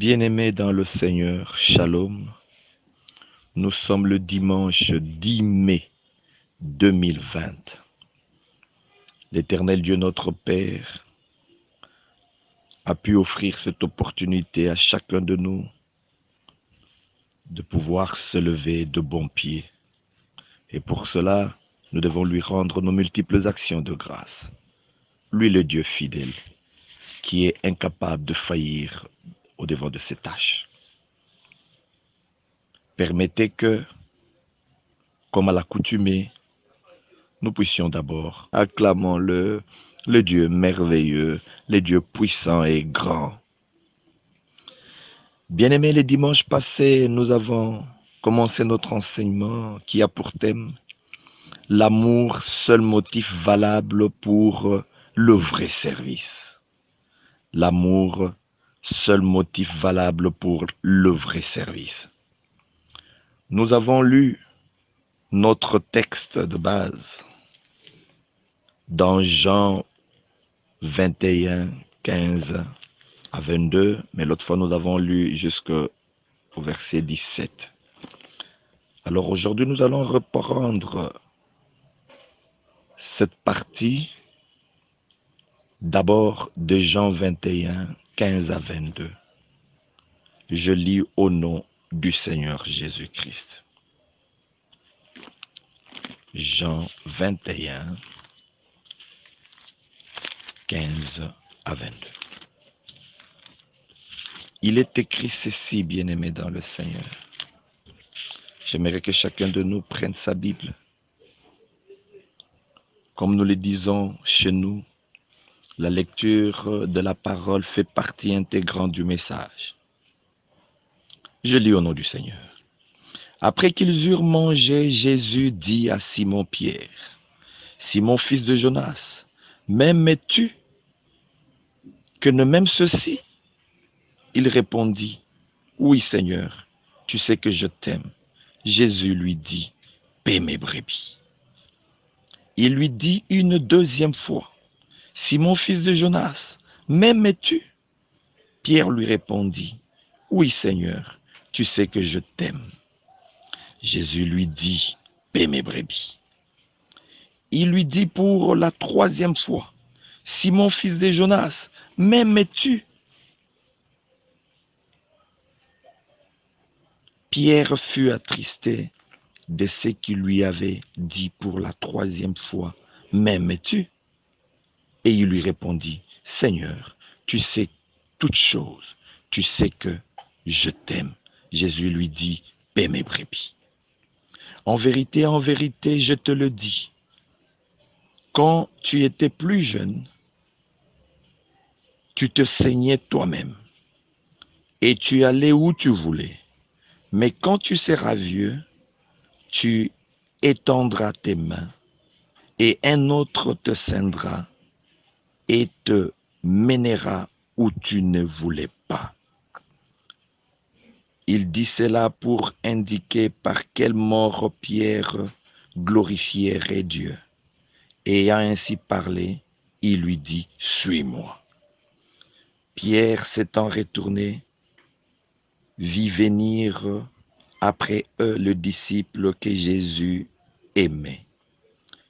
Bien-aimés dans le Seigneur, Shalom. Nous sommes le dimanche 10 mai 2020. L'Éternel Dieu notre Père a pu offrir cette opportunité à chacun de nous de pouvoir se lever de bon pied. Et pour cela, nous devons lui rendre nos multiples actions de grâce. Lui, le Dieu fidèle, qui est incapable de faillir au-devant de ses tâches. Permettez que, comme à l'accoutumée, nous puissions d'abord acclamer le Dieu merveilleux, le Dieu puissant et grand. Bien-aimés, les dimanches passés, nous avons commencé notre enseignement qui a pour thème l'amour, seul motif valable pour le vrai service. L'amour, seul motif valable pour le vrai service. Nous avons lu notre texte de base dans Jean 21, 15 à 22, mais l'autre fois nous avons lu jusqu'au verset 17. Alors aujourd'hui nous allons reprendre cette partie d'abord de Jean 21, 15 à 22. Je lis au nom du Seigneur Jésus-Christ. Jean 21, 15 à 22. Il est écrit ceci, bien-aimés dans le Seigneur. J'aimerais que chacun de nous prenne sa Bible. Comme nous le disons chez nous, la lecture de la parole fait partie intégrante du message. Je lis au nom du Seigneur. Après qu'ils eurent mangé, Jésus dit à Simon-Pierre, « Simon, fils de Jonas, m'aimes-tu que ne m'aime ceci ?» Il répondit, « Oui, Seigneur, tu sais que je t'aime. » Jésus lui dit, « Paie mes brebis. » Il lui dit une deuxième fois, « Simon, fils de Jonas, m'aimes-tu » Pierre lui répondit, « Oui, Seigneur, tu sais que je t'aime. » Jésus lui dit, « Paie mes brebis. » Il lui dit pour la troisième fois, « Simon, fils de Jonas, m'aimes-tu » Pierre fut attristé de ce qu'il lui avait dit pour la troisième fois, « M'aimes-tu » Et il lui répondit, « Seigneur, tu sais toutes choses, tu sais que je t'aime. » Jésus lui dit, « Paie mes brebis. » En vérité, je te le dis, quand tu étais plus jeune, tu te saignais toi-même et tu allais où tu voulais. Mais quand tu seras vieux, tu étendras tes mains et un autre te ceindra et te mènera où tu ne voulais pas. Il dit cela pour indiquer par quelle mort Pierre glorifierait Dieu. Et ayant ainsi parlé, il lui dit, « Suis-moi. » Pierre s'étant retourné, vit venir après eux le disciple que Jésus aimait,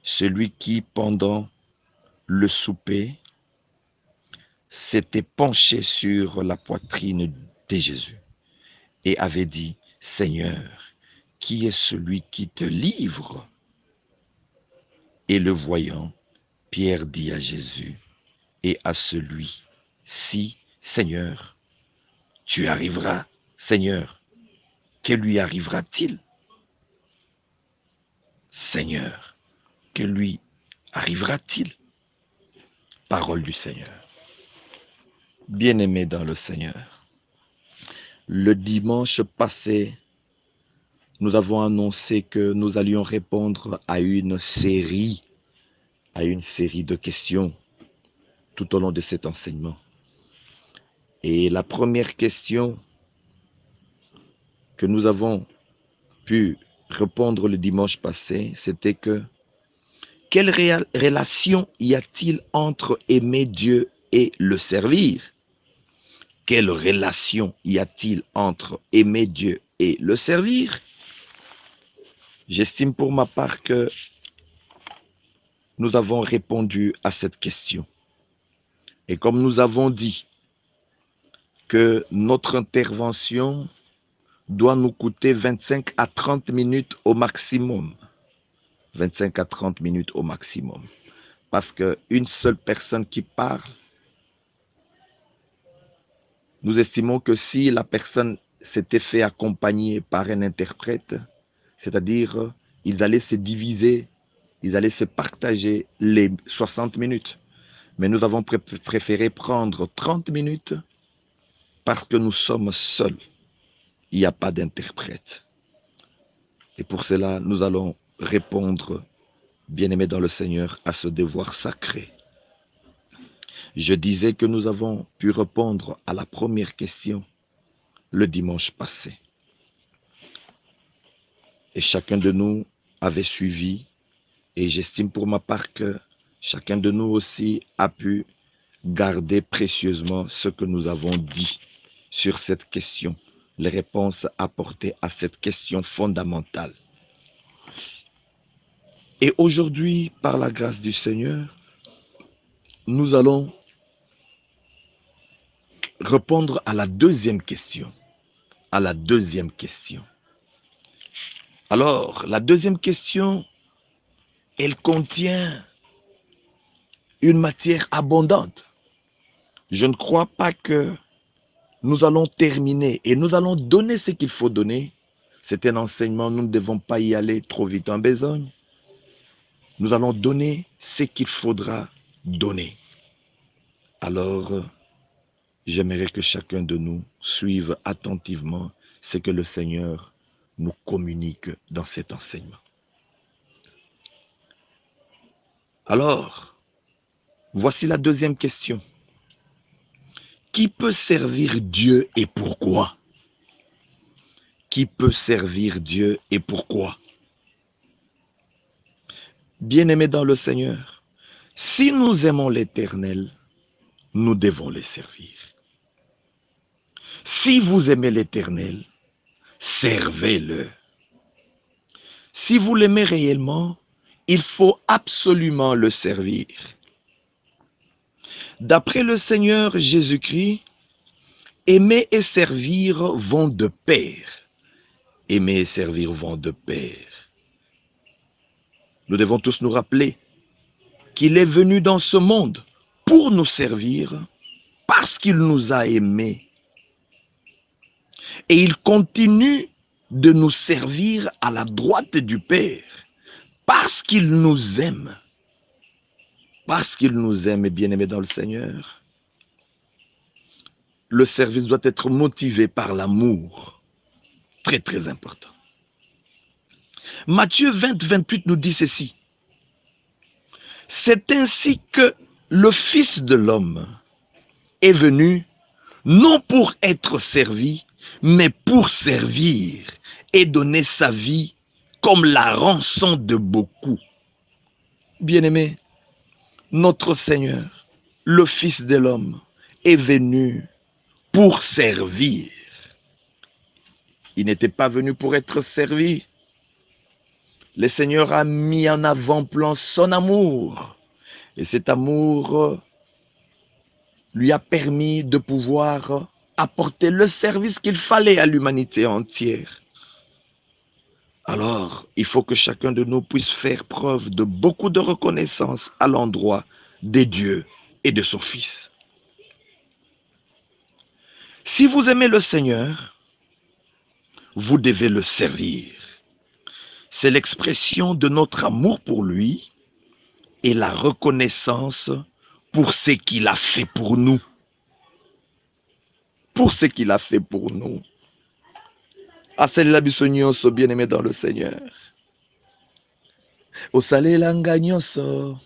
celui qui, pendant le souper, s'était penché sur la poitrine de Jésus et avait dit, « Seigneur, qui est celui qui te livre ?» Et le voyant, Pierre dit à Jésus et à celui-ci, « Seigneur, tu arriveras, Seigneur, que lui arrivera-t-il? Seigneur, que lui arrivera-t-il? » Parole du Seigneur. Bien-aimés dans le Seigneur, le dimanche passé, nous avons annoncé que nous allions répondre à une série de questions tout au long de cet enseignement. Et la première question que nous avons pu répondre le dimanche passé, c'était que quelle relation y a-t-il entre aimer Dieu et le servir? quelle relation y a-t-il entre aimer Dieu et le servir? J'estime pour ma part que nous avons répondu à cette question. Et comme nous avons dit que notre intervention doit nous coûter 25 à 30 minutes au maximum. 25 à 30 minutes au maximum. Parce qu'une seule personne qui parle, nous estimons que si la personne s'était fait accompagner par un interprète, c'est-à-dire ils allaient se diviser, ils allaient se partager les 60 minutes. Mais nous avons préféré prendre 30 minutes parce que nous sommes seuls. Il n'y a pas d'interprète. Et pour cela, nous allons répondre, bien-aimés dans le Seigneur, à ce devoir sacré. Je disais que nous avons pu répondre à la première question le dimanche passé. Et chacun de nous avait suivi, et j'estime pour ma part que chacun de nous aussi a pu garder précieusement ce que nous avons dit sur cette question, les réponses apportées à cette question fondamentale. Et aujourd'hui, par la grâce du Seigneur, nous allons répondre à la deuxième question. Alors, la deuxième question, elle contient une matière abondante. Je ne crois pas que nous allons terminer et nous allons donner ce qu'il faut donner. C'est un enseignement, nous ne devons pas y aller trop vite en besogne. Nous allons donner ce qu'il faudra donner. Alors, j'aimerais que chacun de nous suive attentivement ce que le Seigneur nous communique dans cet enseignement. Alors, voici la deuxième question. Qui peut servir Dieu et pourquoi? Qui peut servir Dieu et pourquoi? Bien-aimés dans le Seigneur, si nous aimons l'Éternel, nous devons le servir. Si vous aimez l'Éternel, servez-le. Si vous l'aimez réellement, il faut absolument le servir. D'après le Seigneur Jésus-Christ, aimer et servir vont de pair. Aimer et servir vont de pair. Nous devons tous nous rappeler qu'il est venu dans ce monde pour nous servir parce qu'il nous a aimés. Et il continue de nous servir à la droite du Père parce qu'il nous aime. Parce qu'il nous aime, et bien-aimés dans le Seigneur. Le service doit être motivé par l'amour. Très, très important. Matthieu 20, 28 nous dit ceci. C'est ainsi que le Fils de l'homme est venu, non pour être servi, mais pour servir et donner sa vie comme la rançon de beaucoup. Bien-aimés, notre Seigneur, le Fils de l'homme, est venu pour servir. Il n'était pas venu pour être servi. Le Seigneur a mis en avant-plan son amour. Et cet amour lui a permis de pouvoir apporter le service qu'il fallait à l'humanité entière. Alors, il faut que chacun de nous puisse faire preuve de beaucoup de reconnaissance à l'endroit de Dieu et de son Fils. Si vous aimez le Seigneur, vous devez le servir. C'est l'expression de notre amour pour lui et la reconnaissance pour ce qu'il a fait pour nous. Pour ce qu'il a fait pour nous. Asalela biso nyonso, bien-aimé dans le Seigneur. Osalela nga nyonso,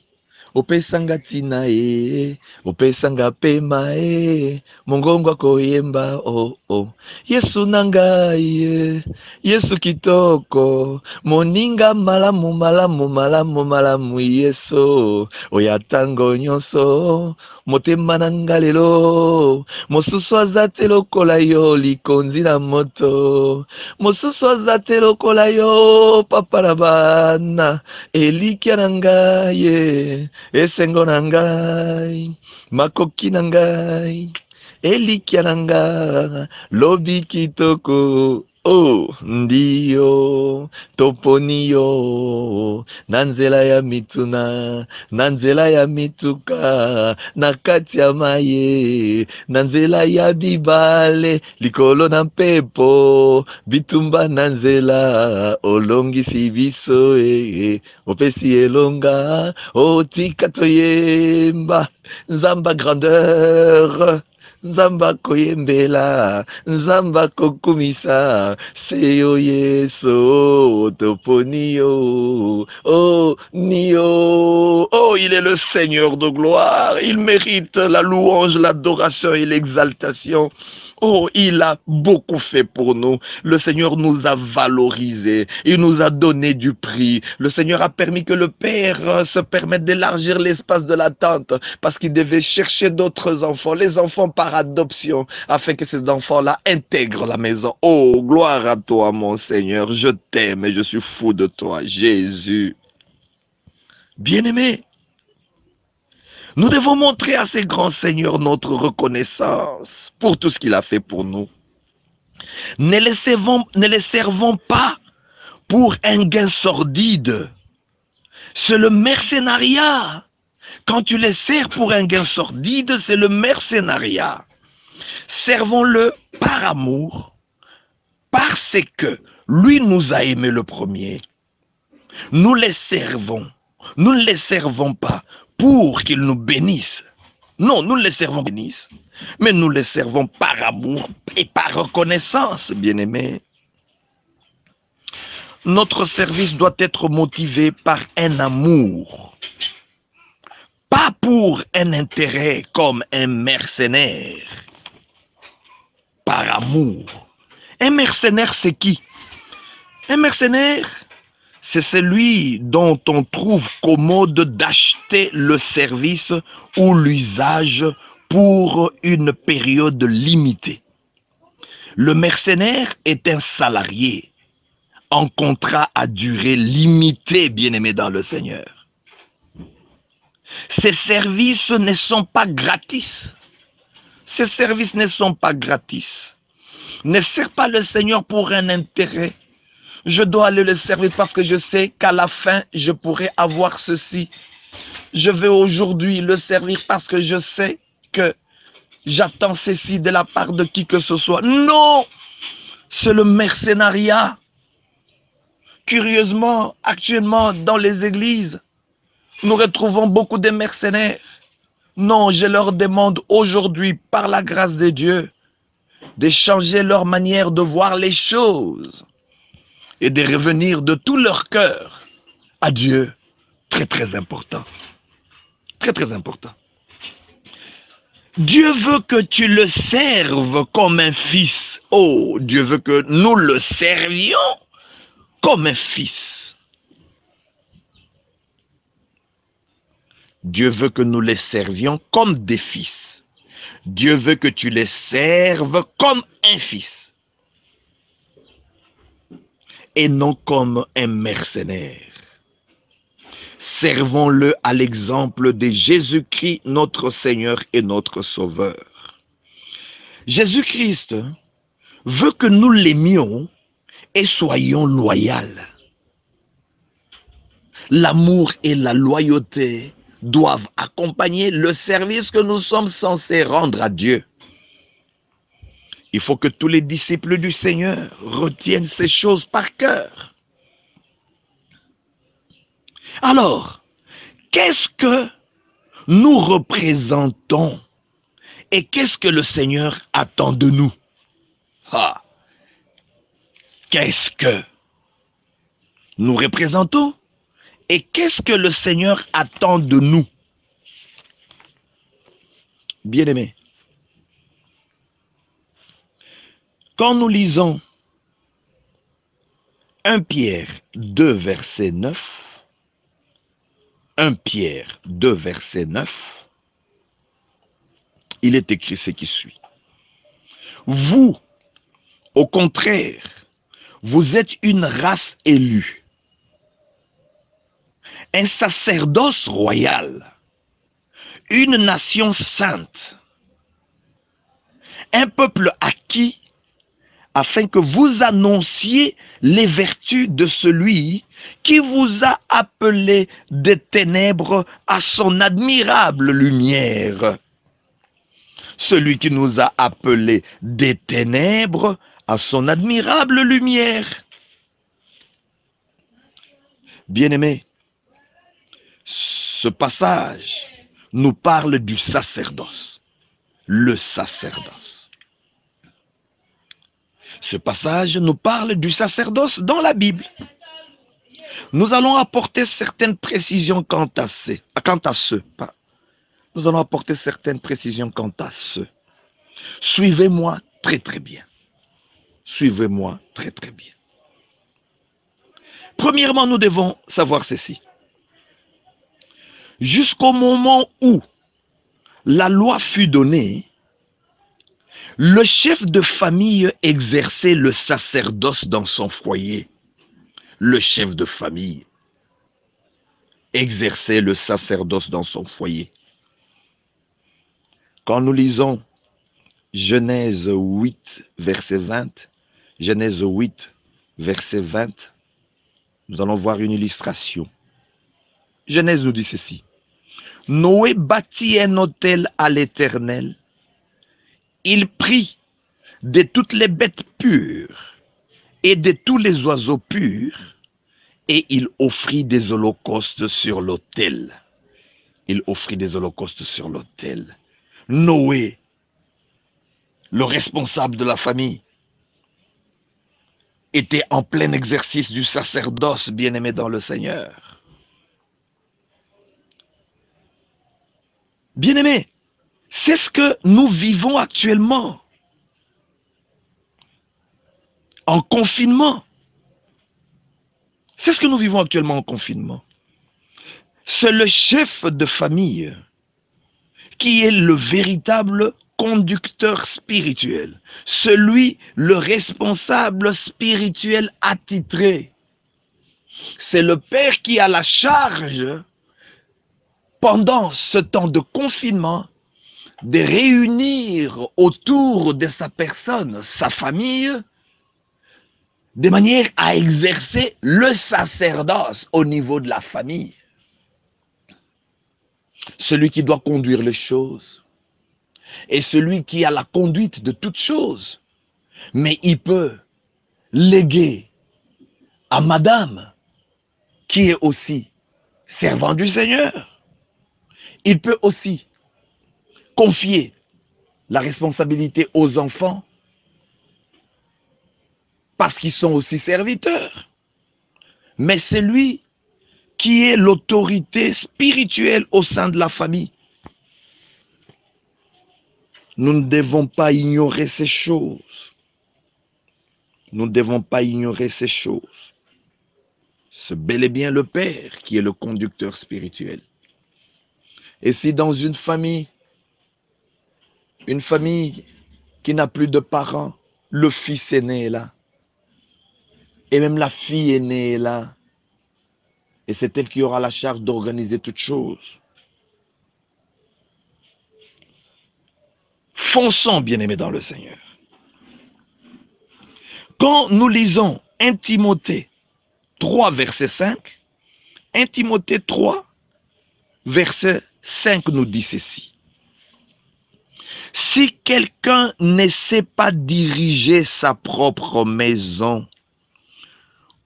opesanga tina e, opesanga pema e, mongongo akoyemba oh oh. Yesu nangai, Yesu kitoko, moninga malamu malamu malamu malamu Yesu, oyatango nyonso, motema nanga lelo, mosusu aza te lokola yo likonzi na moto, mosusu aza te lokola yo papa na bana, elikia na ngai, esengo na ngai, makoki na ngai, elikia na ngai, lobi kitoko, oh ndio toponi yo na nzela ya mituna, na nzela ya mituka, na kati ya maye, na nzela ya bibale, likolo na mpepo, bitumba na nzela, olongisi biso opesi elonga, otika toyemba, nzamba grandeur, nzamba koyembela, nzamba kokumisa, seyo yeso, toponi yo, oh nio, oh il est le Seigneur de gloire, il mérite la louange, l'adoration et l'exaltation. Oh, il a beaucoup fait pour nous. Le Seigneur nous a valorisés. Il nous a donné du prix. Le Seigneur a permis que le Père se permette d'élargir l'espace de la tente parce qu'il devait chercher d'autres enfants, les enfants par adoption, afin que ces enfants-là intègrent la maison. Oh, gloire à toi, mon Seigneur. Je t'aime et je suis fou de toi, Jésus. Bien-aimé, nous devons montrer à ces grands seigneurs notre reconnaissance pour tout ce qu'il a fait pour nous. Ne les servons pas pour un gain sordide. C'est le mercenariat. Quand tu les sers pour un gain sordide, c'est le mercenariat. Servons-le par amour, parce que lui nous a aimés le premier. Nous les servons. Nous ne les servons pas pour qu'ils nous bénissent. Non, nous les servons bénissent, mais nous les servons par amour et par reconnaissance, bien-aimés. Notre service doit être motivé par un amour, pas pour un intérêt comme un mercenaire. Par amour. Un mercenaire, c'est qui? Un mercenaire, c'est celui dont on trouve commode d'acheter le service ou l'usage pour une période limitée. Le mercenaire est un salarié en contrat à durée limitée, bien-aimé dans le Seigneur. Ces services ne sont pas gratis. Ces services ne sont pas gratis. Ne sers pas le Seigneur pour un intérêt. Je dois aller le servir parce que je sais qu'à la fin, je pourrai avoir ceci. Je vais aujourd'hui le servir parce que je sais que j'attends ceci de la part de qui que ce soit. Non, c'est le mercenariat. Curieusement, actuellement, dans les églises, nous retrouvons beaucoup de mercenaires. Non, je leur demande aujourd'hui, par la grâce de Dieu, de changer leur manière de voir les choses et de revenir de tout leur cœur à Dieu. Très, très important. Très, très important. Dieu veut que tu le serves comme un fils. Oh, Dieu veut que nous le servions comme un fils. Dieu veut que nous les servions comme des fils. Dieu veut que tu les serves comme un fils. Et non comme un mercenaire. Servons-le à l'exemple de Jésus-Christ, notre Seigneur et notre Sauveur. Jésus-Christ veut que nous l'aimions et soyons loyaux. L'amour et la loyauté doivent accompagner le service que nous sommes censés rendre à Dieu. Il faut que tous les disciples du Seigneur retiennent ces choses par cœur. Alors, qu'est-ce que nous représentons et qu'est-ce que le Seigneur attend de nous? Ah, qu'est-ce que nous représentons et qu'est-ce que le Seigneur attend de nous? Bien-aimés, quand nous lisons 1 Pierre 2, verset 9, 1 Pierre 2, verset 9, il est écrit ce qui suit. Vous, au contraire, vous êtes une race élue, un sacerdoce royal, une nation sainte, un peuple acquis, afin que vous annonciez les vertus de celui qui vous a appelé des ténèbres à son admirable lumière. Celui qui nous a appelés des ténèbres à son admirable lumière. Bien-aimés, ce passage nous parle du sacerdoce, le sacerdoce. Ce passage nous parle du sacerdoce dans la Bible. Nous allons apporter certaines précisions quant à ce. Nous allons apporter certaines précisions quant à ce. Suivez-moi très très bien. Suivez-moi très très bien. Premièrement, nous devons savoir ceci. Jusqu'au moment où la loi fut donnée, le chef de famille exerçait le sacerdoce dans son foyer. Le chef de famille exerçait le sacerdoce dans son foyer. Quand nous lisons Genèse 8, verset 20, Genèse 8, verset 20, nous allons voir une illustration. Genèse nous dit ceci. Noé bâtit un autel à l'Éternel. Il prit de toutes les bêtes pures et de tous les oiseaux purs, et il offrit des holocaustes sur l'autel. Il offrit des holocaustes sur l'autel. Noé, le responsable de la famille, était en plein exercice du sacerdoce, bien-aimé dans le Seigneur. Bien-aimé, c'est ce que nous vivons actuellement. En confinement. C'est ce que nous vivons actuellement en confinement. C'est le chef de famille qui est le véritable conducteur spirituel, celui, le responsable spirituel attitré. C'est le père qui a la charge, pendant ce temps de confinement, de réunir autour de sa personne, sa famille, de manière à exercer le sacerdoce au niveau de la famille. Celui qui doit conduire les choses et celui qui a la conduite de toutes choses. Mais il peut léguer à madame, qui est aussi servant du Seigneur. Il peut aussi confier la responsabilité aux enfants parce qu'ils sont aussi serviteurs. Mais c'est lui qui est l'autorité spirituelle au sein de la famille. Nous ne devons pas ignorer ces choses. Nous ne devons pas ignorer ces choses. C'est bel et bien le Père qui est le conducteur spirituel. Et si dans une famille qui n'a plus de parents, le fils aîné est là, et même la fille aînée est là, et c'est elle qui aura la charge d'organiser toutes choses. Fonçons, bien-aimés dans le Seigneur. Quand nous lisons 1 Timothée 3, verset 5, 1 Timothée 3, verset 5 nous dit ceci. Si quelqu'un ne sait pas diriger sa propre maison,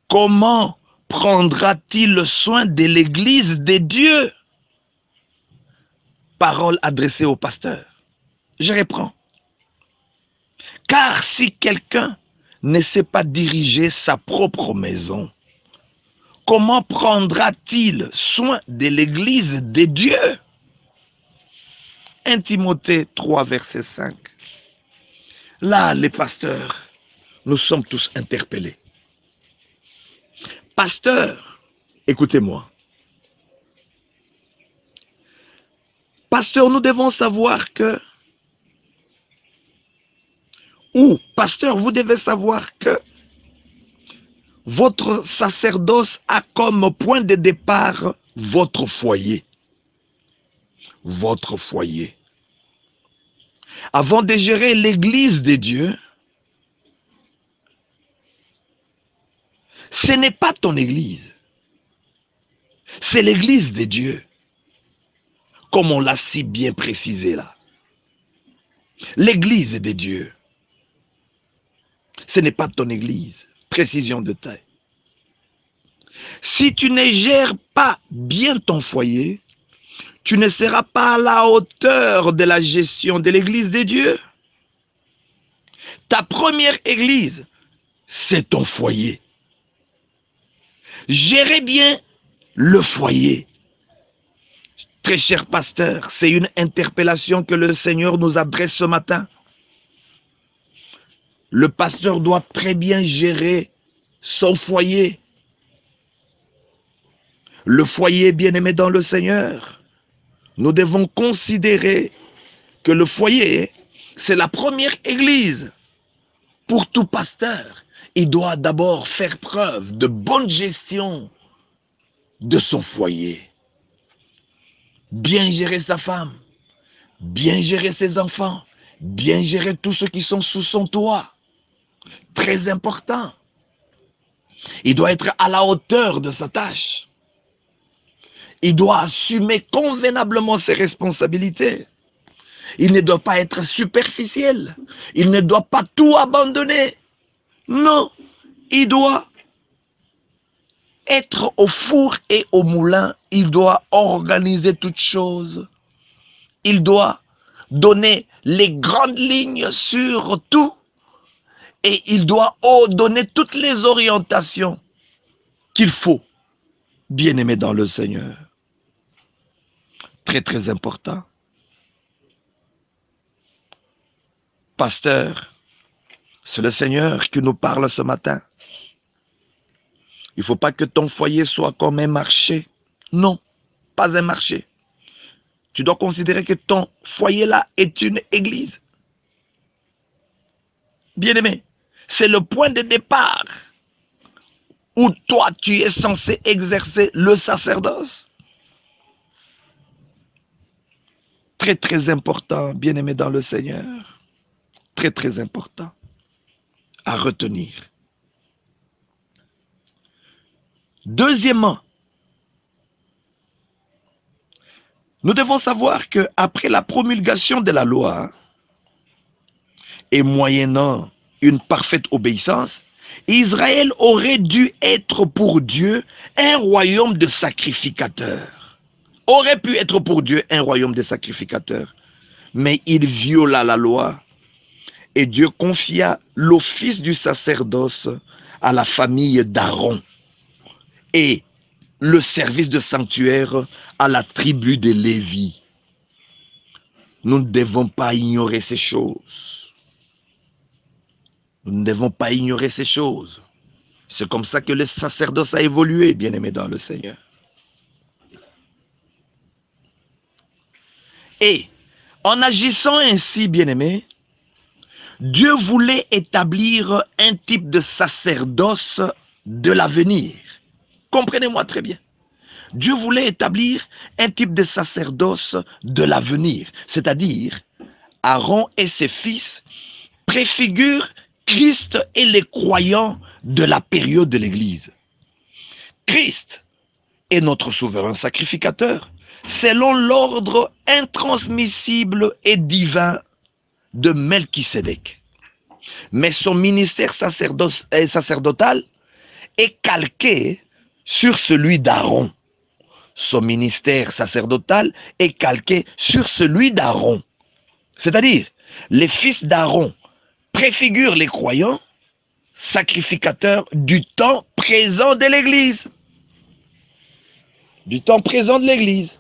comment prendra-t-il soin de l'église de Dieu? Parole adressée au pasteur. Je reprends. Car si quelqu'un ne sait pas diriger sa propre maison, comment prendra-t-il soin de l'église de Dieu? 1 Timothée 3, verset 5. Là, les pasteurs, nous sommes tous interpellés. Pasteurs, écoutez-moi. Pasteurs, nous devons savoir que, ou pasteur, vous devez savoir que votre sacerdoce a comme point de départ votre foyer. Votre foyer. Avant de gérer l'église de Dieu, ce n'est pas ton église. C'est l'église de Dieu. Comme on l'a si bien précisé là. L'église de Dieu. Ce n'est pas ton église. Précision de taille. Si tu ne gères pas bien ton foyer, tu ne seras pas à la hauteur de la gestion de l'église de Dieu. Ta première église, c'est ton foyer. Gérez bien le foyer. Très cher pasteur, c'est une interpellation que le Seigneur nous adresse ce matin. Le pasteur doit très bien gérer son foyer. Le foyer bien-aimé dans le Seigneur. Nous devons considérer que le foyer, c'est la première église. Pour tout pasteur, il doit d'abord faire preuve de bonne gestion de son foyer. Bien gérer sa femme, bien gérer ses enfants, bien gérer tous ceux qui sont sous son toit. Très important. Il doit être à la hauteur de sa tâche. Il doit assumer convenablement ses responsabilités. Il ne doit pas être superficiel. Il ne doit pas tout abandonner. Non, il doit être au four et au moulin. Il doit organiser toutes choses. Il doit donner les grandes lignes sur tout. Et il doit donner toutes les orientations qu'il faut, bien-aimé dans le Seigneur. Très, très important. Pasteur, c'est le Seigneur qui nous parle ce matin. Il ne faut pas que ton foyer soit comme un marché. Non, pas un marché. Tu dois considérer que ton foyer là est une église. Bien-aimé, c'est le point de départ où toi tu es censé exercer le sacerdoce. Très très important, bien-aimé dans le Seigneur. Très très important à retenir. Deuxièmement, nous devons savoir qu'après la promulgation de la loi et moyennant une parfaite obéissance, Israël aurait dû être pour Dieu un royaume de sacrificateurs. Aurait pu être pour Dieu un royaume de sacrificateurs. Mais il viola la loi et Dieu confia l'office du sacerdoce à la famille d'Aaron et le service de sanctuaire à la tribu de Lévi. Nous ne devons pas ignorer ces choses. Nous ne devons pas ignorer ces choses. C'est comme ça que le sacerdoce a évolué, bien-aimé dans le Seigneur. Et en agissant ainsi, bien-aimé, Dieu voulait établir un type de sacerdoce de l'avenir. Comprenez-moi très bien. Dieu voulait établir un type de sacerdoce de l'avenir. C'est-à-dire, Aaron et ses fils préfigurent Christ et les croyants de la période de l'Église. Christ est notre souverain sacrificateur, selon l'ordre intransmissible et divin de Melchisédek. Mais son ministère sacerdotal est calqué sur celui d'Aaron. Son ministère sacerdotal est calqué sur celui d'Aaron. C'est-à-dire, les fils d'Aaron préfigurent les croyants sacrificateurs du temps présent de l'Église. Du temps présent de l'Église.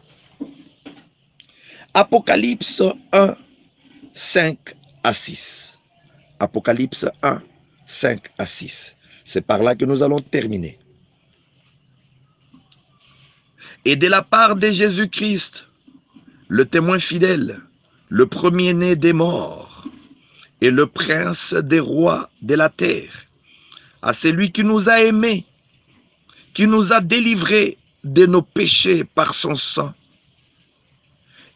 Apocalypse 1, 5 à 6. Apocalypse 1, 5 à 6. C'est par là que nous allons terminer. Et de la part de Jésus-Christ, le témoin fidèle, le premier-né des morts et le prince des rois de la terre, à celui qui nous a aimés, qui nous a délivrés de nos péchés par son sang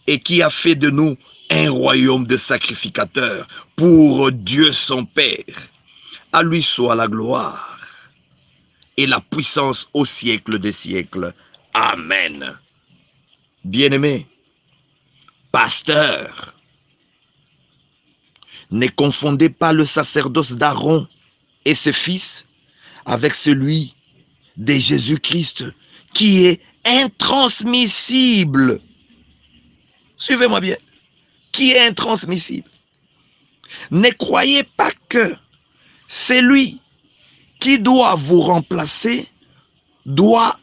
et qui a fait de nous un royaume de sacrificateurs pour Dieu son Père. À lui soit la gloire et la puissance au siècle des siècles. Amen. Bien-aimés, pasteurs, ne confondez pas le sacerdoce d'Aaron et ses fils avec celui de Jésus-Christ qui est intransmissible. Suivez-moi bien. Qui est intransmissible. Ne croyez pas que celui qui doit vous remplacer doit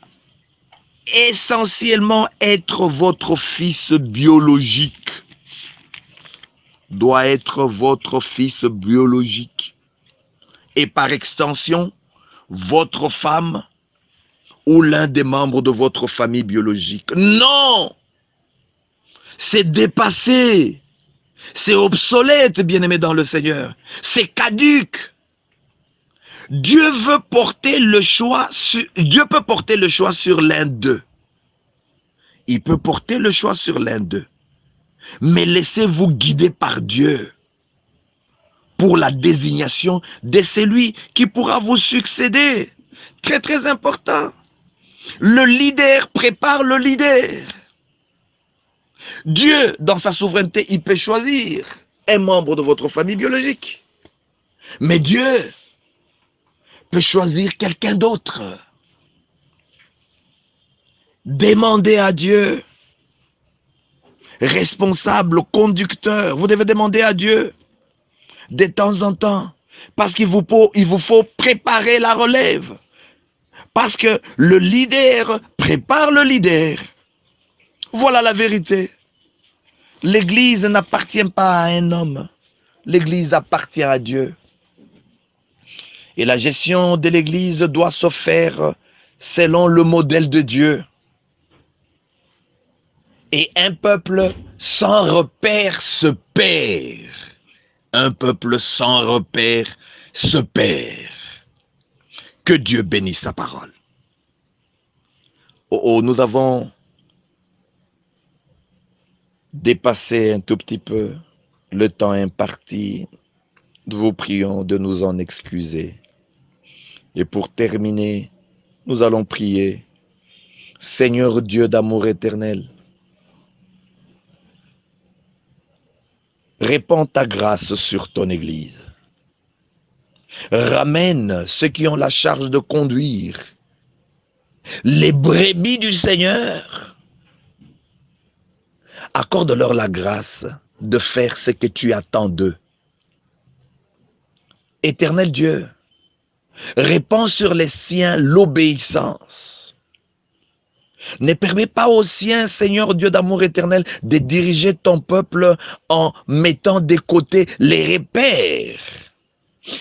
essentiellement être votre fils biologique. Doit être votre fils biologique. Et par extension, votre femme ou l'un des membres de votre famille biologique. Non! C'est dépassé. C'est obsolète, bien-aimé dans le Seigneur. C'est caduc. Dieu peut porter le choix sur l'un d'eux. Il peut porter le choix sur l'un d'eux. Mais laissez-vous guider par Dieu pour la désignation de celui qui pourra vous succéder. Très, très important. Le leader prépare le leader. Dieu, dans sa souveraineté, il peut choisir un membre de votre famille biologique. Mais Dieu peut choisir quelqu'un d'autre. Demandez à Dieu, responsable, conducteur, vous devez demander à Dieu de temps en temps, parce qu'il vous faut préparer la relève. Parce que le leader prépare le leader. Voilà la vérité. L'Église n'appartient pas à un homme. L'Église appartient à Dieu. Et la gestion de l'Église doit se faire selon le modèle de Dieu. Et un peuple sans repère se perd. Un peuple sans repère se perd. Que Dieu bénisse sa parole. Oh, nous avons dépassé un tout petit peu le temps imparti. Nous vous prions de nous en excuser. Et pour terminer, nous allons prier. Seigneur Dieu d'amour éternel, répands ta grâce sur ton Église. Ramène ceux qui ont la charge de conduire les brebis du Seigneur. Accorde-leur la grâce de faire ce que tu attends d'eux. Éternel Dieu, répands sur les siens l'obéissance. Ne permets pas aux siens, Seigneur Dieu d'amour éternel, de diriger ton peuple en mettant de côté les repères.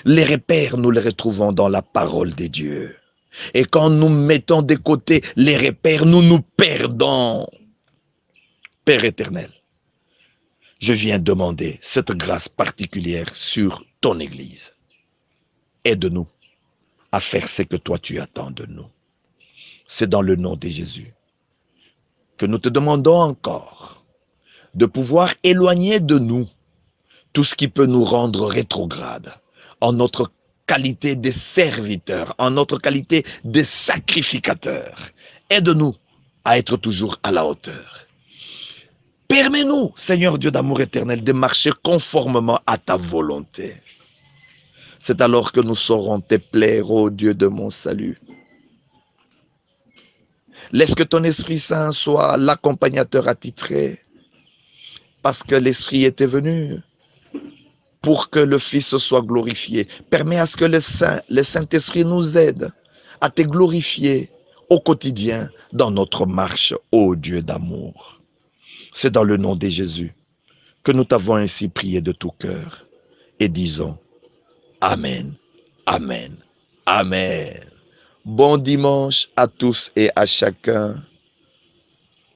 Les repères, nous les retrouvons dans la parole de Dieu. Et quand nous mettons de côté les repères, nous nous perdons. Père éternel, je viens demander cette grâce particulière sur ton Église. Aide-nous à faire ce que toi tu attends de nous. C'est dans le nom de Jésus que nous te demandons encore de pouvoir éloigner de nous tout ce qui peut nous rendre rétrogrades en notre qualité de serviteurs, en notre qualité de sacrificateurs. Aide-nous à être toujours à la hauteur. Permets-nous, Seigneur Dieu d'amour éternel, de marcher conformément à ta volonté. C'est alors que nous saurons te plaire, ô Dieu de mon salut. Laisse que ton Esprit Saint soit l'accompagnateur attitré, parce que l'Esprit était venu pour que le Fils soit glorifié. Permets à ce que le Saint-Esprit nous aide à te glorifier au quotidien dans notre marche, ô Dieu d'amour. C'est dans le nom de Jésus que nous t'avons ainsi prié de tout cœur et disons Amen, Amen, Amen. Bon dimanche à tous et à chacun.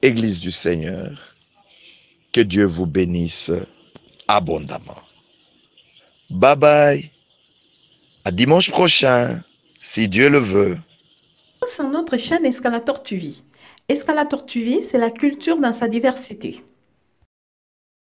Église du Seigneur, que Dieu vous bénisse abondamment. Bye bye. À dimanche prochain, si Dieu le veut. Sur notre chaîne Escalator TV. Escalator TV, c'est la culture dans sa diversité.